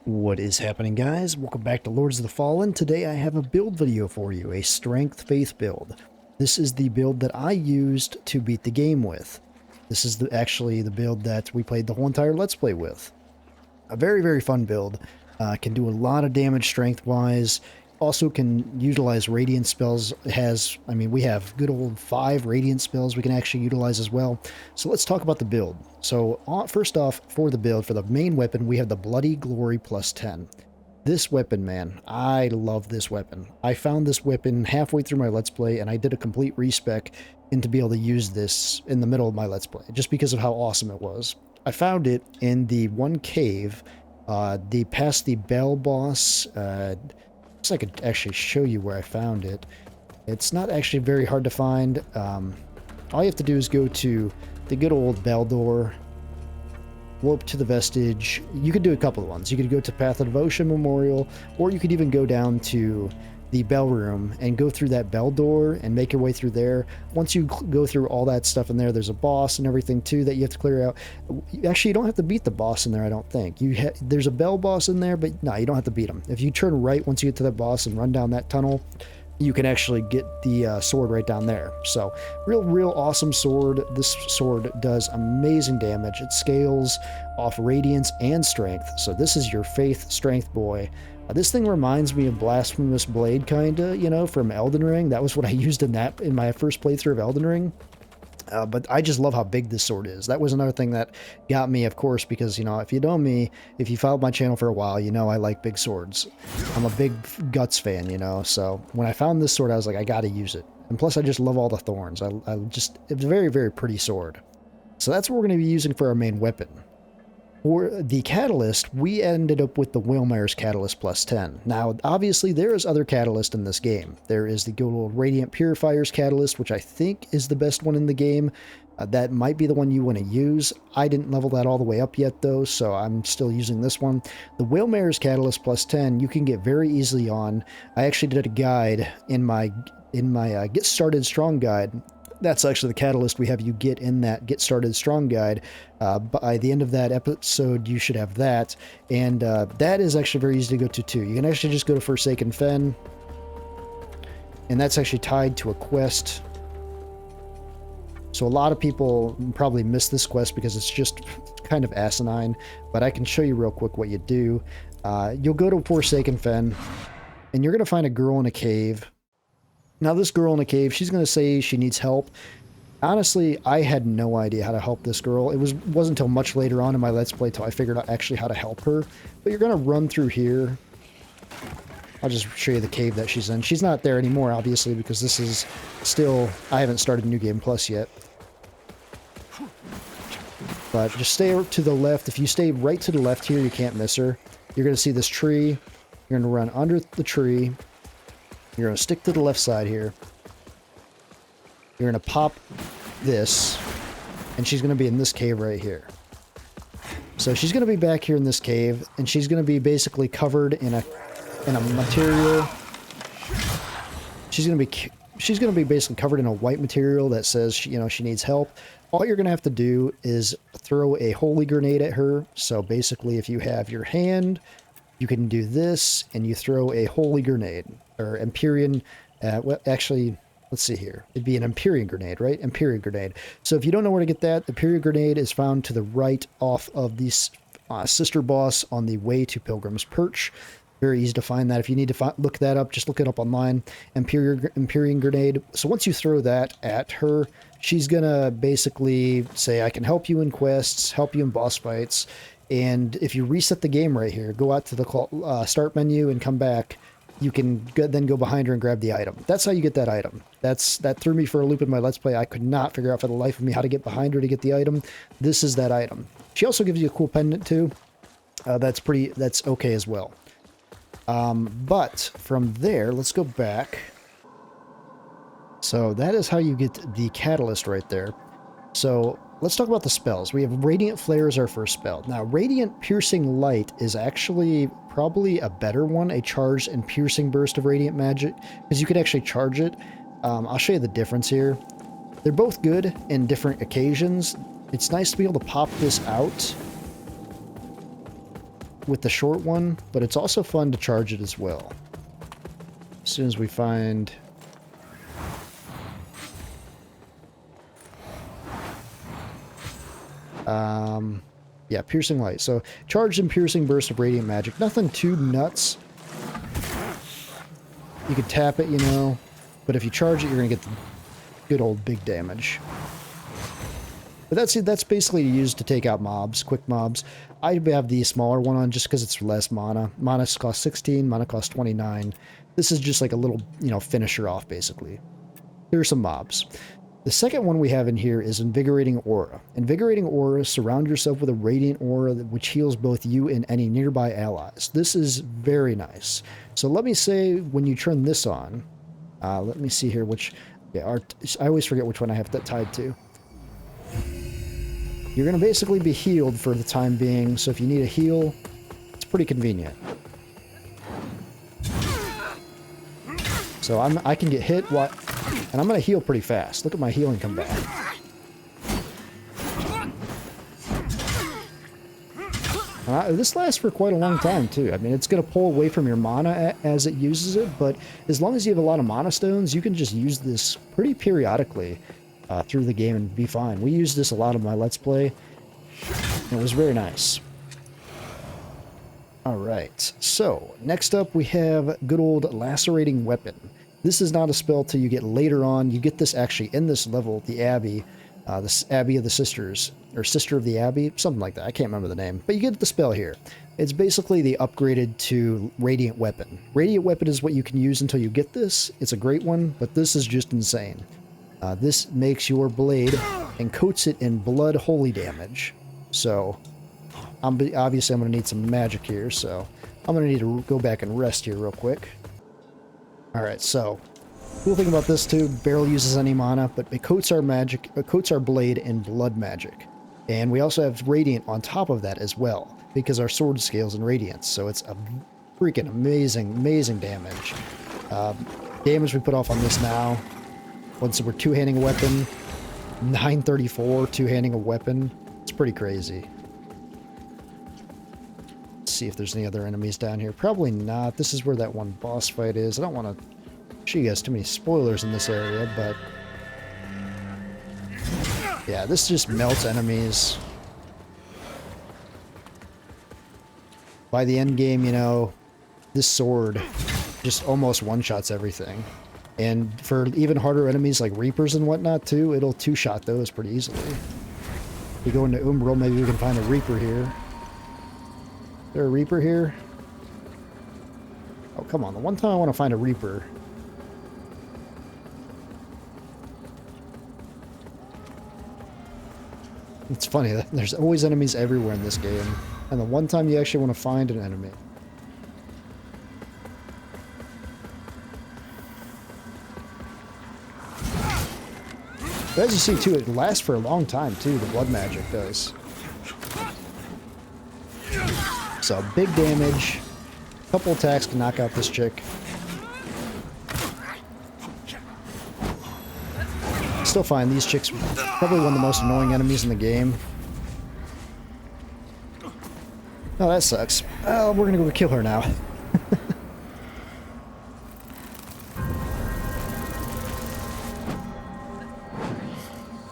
What is happening, guys? Welcome back to Lords of the Fallen. Today I have a build video for you, a Strength Faith build. This is the build that I used to beat the game with. This is actually the build that we played the whole entire Let's Play with. A very, very fun build. Can do a lot of damage strength-wise. Also can utilize radiant spells. We have good old 5 radiant spells we can actually utilize as well. So let's talk about the build. So first off, for the build, for the main weapon, we have the Bloody Glory plus 10. This weapon, man, I love this weapon. I found this weapon halfway through my Let's Play, and I did a complete respec and to be able to use this in the middle of my Let's Play, just because of how awesome it was. I found it in the one cave, past the Bell boss. I could actually show you where I found it. It's not actually very hard to find. All you have to do is go to the good old Bell door, warp to the vestige. You could do a couple of ones. You could go to Path of Devotion Memorial, or you could even go down to the Bell room and go through that Bell door and make your way through there. Once you go through all that stuff in there, there's a boss and everything too that you have to clear out. Actually, you don't have to beat the boss in there, I don't think. There's a Bell boss in there, but no, you don't have to beat him. If you turn right once you get to that boss and run down that tunnel, you can actually get the sword right down there. So real awesome sword. This sword does amazing damage. It scales off radiance and strength. So this is your faith strength boy. This thing reminds me of Blasphemous Blade, kinda, you know, from Elden Ring. That was what I used in my first playthrough of Elden Ring. But I just love how big this sword is. That was another thing that got me, of course, because, you know, if you know me, if you followed my channel for a while, you know I like big swords. I'm a big Guts fan, you know, so when I found this sword, I was like, I gotta use it. And plus, I just love all the thorns. It's a very, very pretty sword. So that's what we're going to be using for our main weapon. For the catalyst, we ended up with the Whalmere's Catalyst plus 10. Now, obviously, there is other catalyst in this game. There is the good old Radiant Purifier's Catalyst, which I think is the best one in the game. That might be the one you want to use. I didn't level that all the way up yet, though, so I'm still using this one. The Whalmere's Catalyst plus 10, you can get very easily on. I actually did a guide in my Get Started Strong guide. That's actually the catalyst we have you get in that Get Started Strong guide. By the end of that episode, you should have that. And that is actually very easy to go to, too. You can actually just go to Forsaken Fen. And that's actually tied to a quest. So a lot of people probably miss this quest because it's just kind of asinine. But I can show you real quick what you do. You'll go to Forsaken Fen. And you're going to find a girl in a cave. Now, this girl in a cave, she's going to say she needs help. Honestly, I had no idea how to help this girl. It wasn't until much later on in my Let's Play till I figured out actually how to help her. But you're going to run through here. I'll just show you the cave that she's in. She's not there anymore, obviously, because this is still... I haven't started New Game Plus yet. But just stay to the left. If you stay right to the left here, you can't miss her. You're going to see this tree. You're going to run under the tree. You're going to stick to the left side here. You're going to pop this, and she's going to be in this cave right here. So she's going to be back here in this cave, and she's going to be basically covered in a material. She's going to be basically covered in a white material that says she needs help. All you're going to have to do is throw a holy grenade at her. So basically, if you have your hand, you can do this, and you throw a holy grenade. Or Empyrean, well, actually, let's see here. It'd be an Empyrean grenade, right? Empyrean grenade. So if you don't know where to get that, the Empyrean grenade is found to the right off of the sister boss on the way to Pilgrim's Perch. Very easy to find that. If you need to look that up, just look it up online. Empyrean grenade. So once you throw that at her, she's going to basically say, I can help you in quests, help you in boss fights. And if you reset the game right here, go out to the start menu and come back, you can then go behind her and grab the item. That's how you get that item. That threw me for a loop in my Let's Play. I could not figure out for the life of me how to get behind her to get the item. This is that item. She also gives you a cool pendant too. That's okay as well. But from there, let's go back. So that is how you get the catalyst right there. So let's talk about the spells. We have Radiant Flare as our first spell. Now, Radiant Piercing Light is actually probably a better one, a charged and piercing burst of radiant magic, because you could actually charge it. I'll show you the difference here. They're both good in different occasions. It's nice to be able to pop this out with the short one, but it's also fun to charge it as well. As soon as we find... yeah, piercing light. So charged and piercing burst of radiant magic. Nothing too nuts. You could tap it, you know, but if you charge it, you're going to get the good old big damage. But that's basically used to take out mobs, quick mobs. I have the smaller one on just because it's less mana. Mana costs 16, mana costs 29. This is just like a little, you know, finisher off, basically. Here are some mobs. The second one we have in here is Invigorating Aura. Invigorating Aura, surround yourself with a radiant aura which heals both you and any nearby allies. This is very nice. So let me say when you turn this on, let me see here which, yeah, I always forget which one I have that tied to. You're going to basically be healed for the time being, so if you need a heal, it's pretty convenient. So I can get hit, and I'm going to heal pretty fast. Look at my healing come back. This lasts for quite a long time, too. I mean, it's going to pull away from your mana as it uses it, but as long as you have a lot of mana stones, you can just use this pretty periodically through the game and be fine. We used this a lot in my Let's Play, and it was very nice. Alright, so next up we have good old Lacerating Weapon. This is not a spell till you get later on. You get this actually in this level, the Abbey, this Abbey of the Sisters, or Sister of the Abbey, something like that. I can't remember the name, but you get the spell here. It's basically the upgraded to Radiant Weapon. Radiant Weapon is what you can use until you get this. It's a great one, but this is just insane. This makes your blade and coats it in blood holy damage. So, obviously I'm going to need some magic here, so I'm going to need to go back and rest here real quick. Alright, so, cool thing about this too, barely uses any mana, but it coats our magic, it coats our blade in blood magic. And we also have Radiant on top of that as well, because our sword scales in Radiance, so it's a freaking amazing damage. Damage we put off on this now. Once we're two-handing a weapon, 934 two-handing a weapon. It's pretty crazy. Let's see if there's any other enemies down here. Probably not. This is where that one boss fight is. I don't want to show you guys too many spoilers in this area, but... yeah, this just melts enemies. By the end game, you know, this sword just almost one-shots everything. And for even harder enemies like Reapers and whatnot too, it'll two-shot those pretty easily. If we go into Umbral, maybe we can find a Reaper here. Is there a Reaper here? Oh, come on. The one time I want to find a Reaper. It's funny, there's always enemies everywhere in this game. And the one time you actually want to find an enemy. But as you see, too, it lasts for a long time, too, the blood magic does. So, big damage. A couple attacks can knock out this chick. Still find these chicks probably one of the most annoying enemies in the game. Oh, that sucks. Oh, we're gonna go kill her now.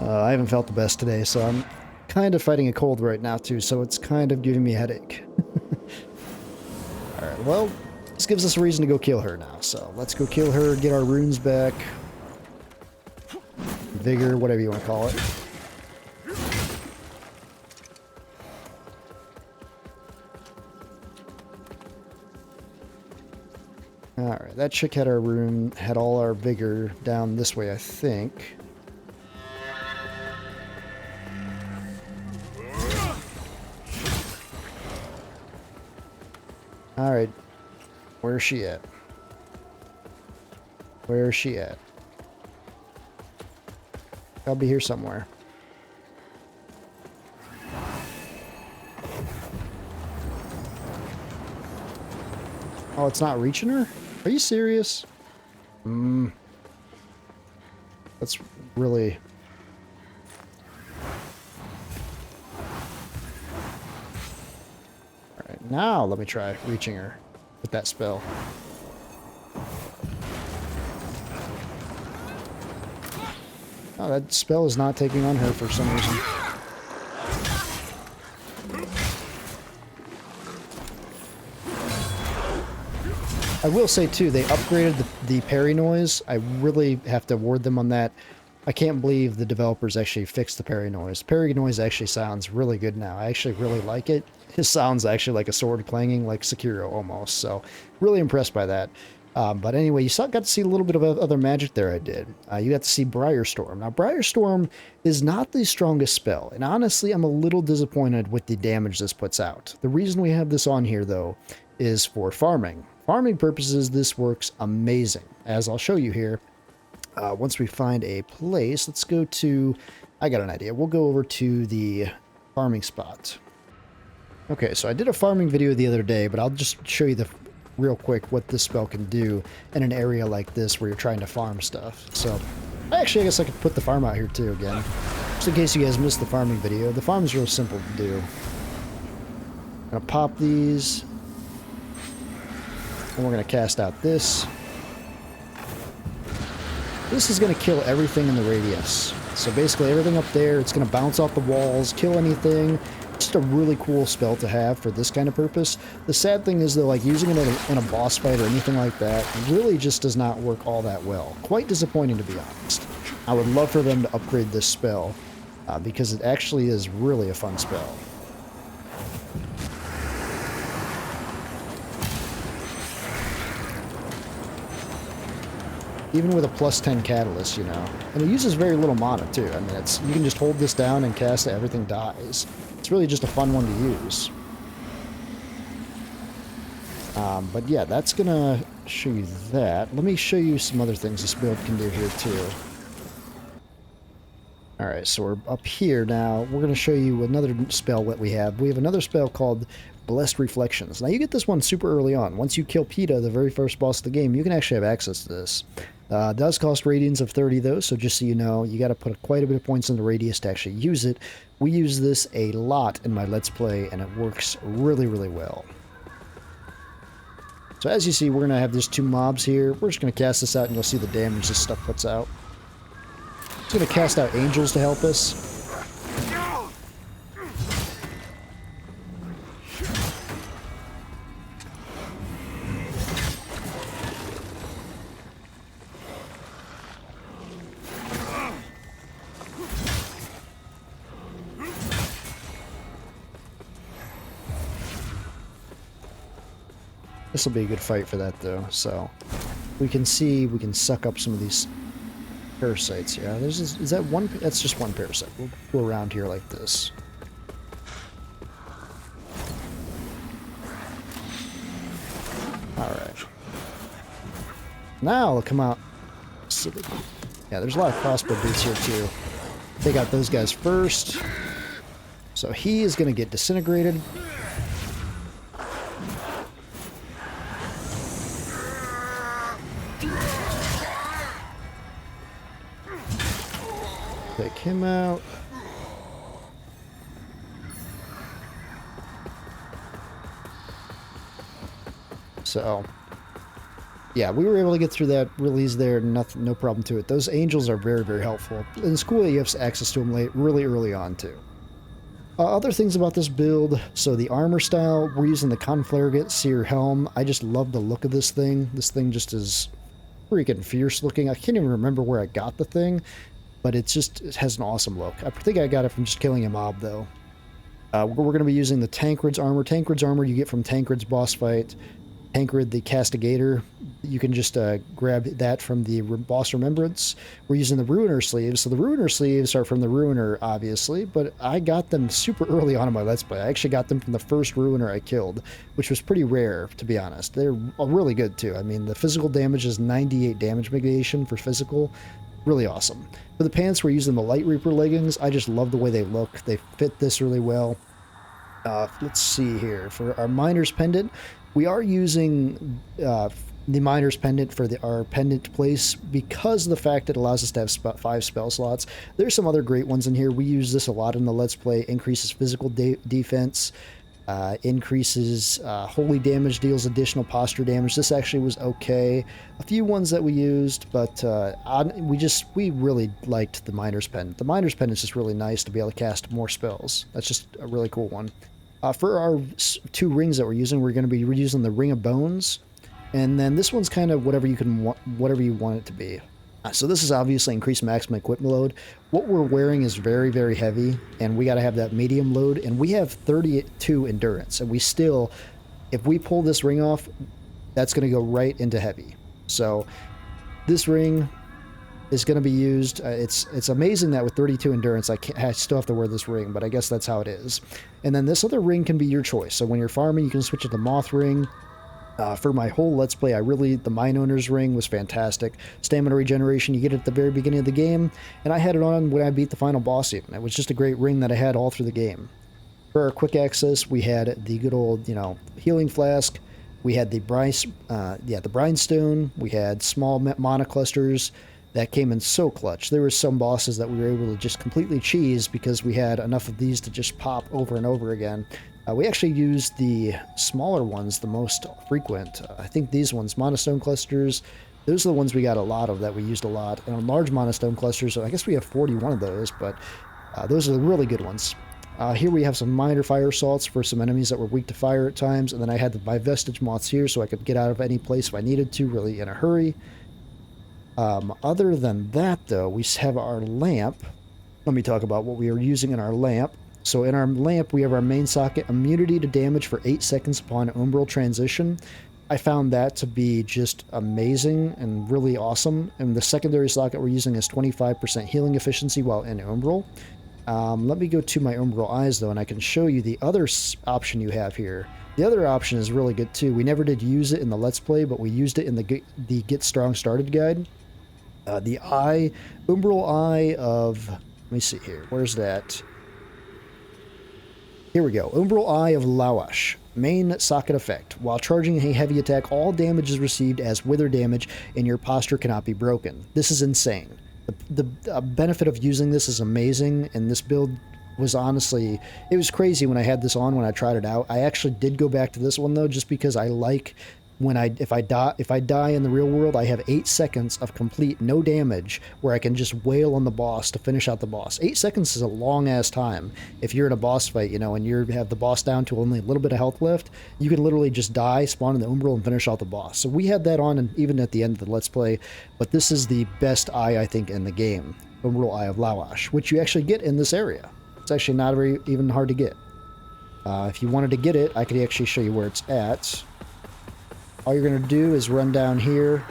I haven't felt the best today, so I'm kind of fighting a cold right now too, so it's kind of giving me a headache. Alright, well, this gives us a reason to go kill her now, so let's go kill her, get our runes back. Vigor, whatever you want to call it. Alright, that chick had our rune, had all our vigor down this way, I think. Alright, where's she at? Where is she at? I'll be here somewhere. Oh, it's not reaching her? Are you serious? That's really... Alright. Now let me try reaching her with that spell. Oh, that spell is not taking on her for some reason. I will say, too, they upgraded the parry noise. I really have to award them on that. I can't believe the developers actually fixed the parry noise. Parry noise actually sounds really good now. I actually really like it. It sounds actually like a sword clanging, like Sekiro almost. So, really impressed by that. But anyway, you got to see a little bit of other magic there I did. You got to see Briarstorm. Now, Briarstorm is not the strongest spell. And honestly, I'm a little disappointed with the damage this puts out. The reason we have this on here, though, is for farming. Farming purposes, this works amazing, as I'll show you here. Once we find a place, let's go to... I got an idea. We'll go over to the farming spot. Okay, so I did a farming video the other day, but I'll just show you real quick what this spell can do in an area like this where you're trying to farm stuff. So, actually, I guess I could put the farm out here too again. Just in case you guys missed the farming video. The farm is real simple to do. I'm going to pop these... and we're going to cast out this. This is going to kill everything in the radius. So basically everything up there, it's going to bounce off the walls, kill anything. Just a really cool spell to have for this kind of purpose. The sad thing is though, like using it in a boss fight or anything like that really just does not work all that well. Quite disappointing, to be honest. I would love for them to upgrade this spell because it actually is really a fun spell. Even with a +10 catalyst, you know. And it uses very little mana, too. I mean, you can just hold this down and cast it, everything dies. It's really just a fun one to use. But yeah, that's going to show you that. Let me show you some other things this build can do here, too. Alright, so we're up here now. We're going to show you another spell that we have. We have another spell called Blessed Reflections. Now, you get this one super early on. Once you kill PETA, the very first boss of the game, you can actually have access to this. It does cost radians of 30, though, so just so you know, you got to put quite a bit of points in the radius to actually use it. We use this a lot in my Let's Play, and it works really, really well. So as you see, we're going to have these two mobs here. We're just going to cast this out, and you'll see the damage this stuff puts out. It's going to cast out angels to help us. This will be a good fight for that, though. So we can see we can suck up some of these parasites. Yeah, is that one? That's just one parasite. We'll go around here like this. All right. Now they'll come out. Yeah, there's a lot of crossbow boots here too. Take out those guys first. So he is going to get disintegrated. Take him out. So, yeah, we were able to get through that release there, no problem to it. Those angels are very, very helpful. In school, you have access to them really early on, too. Other things about this build, so the armor style, we're using the Conflagrate Seer Helm. I just love the look of this thing. This thing just is freaking fierce looking. I can't even remember where I got the thing, but it has an awesome look. I think I got it from just killing a mob, though. We're going to be using the Tancred's armor. Tancred's armor you get from Tancred's boss fight. Tancred the Castigator, you can just grab that from the boss remembrance. We're using the Ruiner sleeves. So the Ruiner sleeves are from the Ruiner, obviously, but I got them super early on in my Let's Play. I actually got them from the first Ruiner I killed, which was pretty rare, to be honest. They're really good, too. I mean, the physical damage is 98 damage mitigation for physical. Really awesome. For the pants, we're using the Light Reaper leggings. I just love the way they look. They fit this really well. Let's see here. For our Miner's Pendant, we are using the Miner's Pendant for our pendant place because of the fact it allows us to have 5 spell slots. There's some other great ones in here. We use this a lot in the Let's Play. Increases physical defense. Increases holy damage, deals additional posture damage. This actually was okay. A few ones that we used, but we really liked the Miner's Pen. The Miner's Pen is just really nice to be able to cast more spells. That's just a really cool one. For our 2 rings that we're using, we're going to be reusing the Ring of Bones, and then this one's kind of whatever you want it to be. So this is obviously increased maximum equipment load. What we're wearing is very, very heavy, and we got to have that medium load, and we have 32 endurance, and we still, if we pull this ring off, that's going to go right into heavy. So this ring is going to be used. It's amazing that with 32 endurance, I still have to wear this ring, but I guess that's how it is. And then this other ring can be your choice. So when you're farming, you can switch it to Moth Ring. For my whole Let's Play, the Mine Owner's Ring was fantastic. Stamina regeneration, you get it at the very beginning of the game, and I had it on when I beat the final boss even. It was just a great ring that I had all through the game. For our quick access, we had the good old, healing flask. We had the brine stone. We had small mana clusters that came in so clutch. There were some bosses that we were able to just completely cheese because we had enough of these to just pop over and over again. We actually used the smaller ones the most frequent. I think these ones, Monostone Clusters, those are the ones we got a lot of that we used a lot. And on large Monostone Clusters, I guess we have 41 of those, but those are the really good ones. Here we have some minor fire assaults for some enemies that were weak to fire at times, and then I had my Vestige Moths here so I could get out of any place if I needed to, really in a hurry. Other than that, though, we have our lamp. Let me talk about what we are using in our lamp. So in our lamp, we have our main socket, immunity to damage for 8 seconds upon umbral transition. I found that to be just amazing and really awesome. And the secondary socket we're using is 25% healing efficiency while in umbral. Let me go to my umbral eyes, though, and I can show you the other option you have here. The other option is really good, too. We never did use it in the Let's Play, but we used it in the Get Strong Started guide. The umbral eye of... Let me see here. Where's that? Here we go. Umbral Eye of Lawash. Main socket effect. While charging a heavy attack, all damage is received as wither damage, and your posture cannot be broken. This is insane. The benefit of using this is amazing, and this build was honestly... It was crazy when I had this on, when I tried it out. I actually did go back to this one, though, just because I like... If I die in the real world, I have 8 seconds of complete no damage where I can just wail on the boss to finish out the boss. 8 seconds is a long-ass time. If you're in a boss fight, and you have the boss down to only a little bit of health left, you can literally just die, spawn in the umbral, and finish out the boss. So we had that on, and even at the end of the Let's Play, but this is the best eye, I think, in the game. Umbral Eye of Lawash, which you actually get in this area. It's actually not even hard to get. If you wanted to get it, I could actually show you where it's at. All you're going to do is run down here.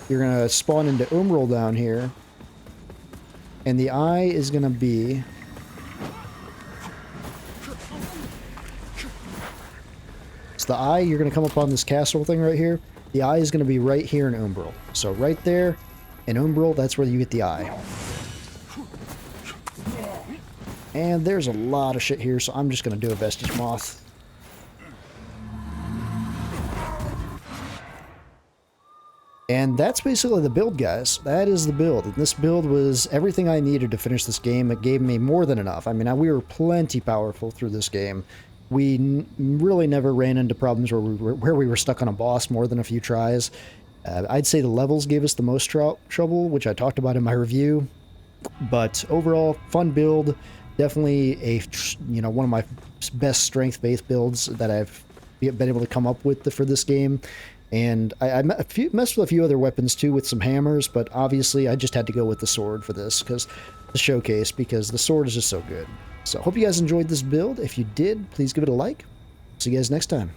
You're going to spawn into Umbral down here. And the eye is going to be... It's the eye, you're going to come up on this castle thing right here. The eye is going to be right here in Umbral. So right there in Umbral, that's where you get the eye. And there's a lot of shit here, so I'm just going to do a Vestige Moth. And that's basically the build, guys. That is the build. And this build was everything I needed to finish this game. It gave me more than enough. I mean, we were plenty powerful through this game. We really never ran into problems where we were stuck on a boss more than a few tries. I'd say the levels gave us the most trouble, which I talked about in my review. But overall, fun build. Definitely one of my best strength-based builds that I've been able to come up with for this game. And I messed with a few other weapons too with some hammers, but obviously I just had to go with the sword for this because the showcase, because the sword is just so good. So I hope you guys enjoyed this build. If you did, please give it a like. See you guys next time.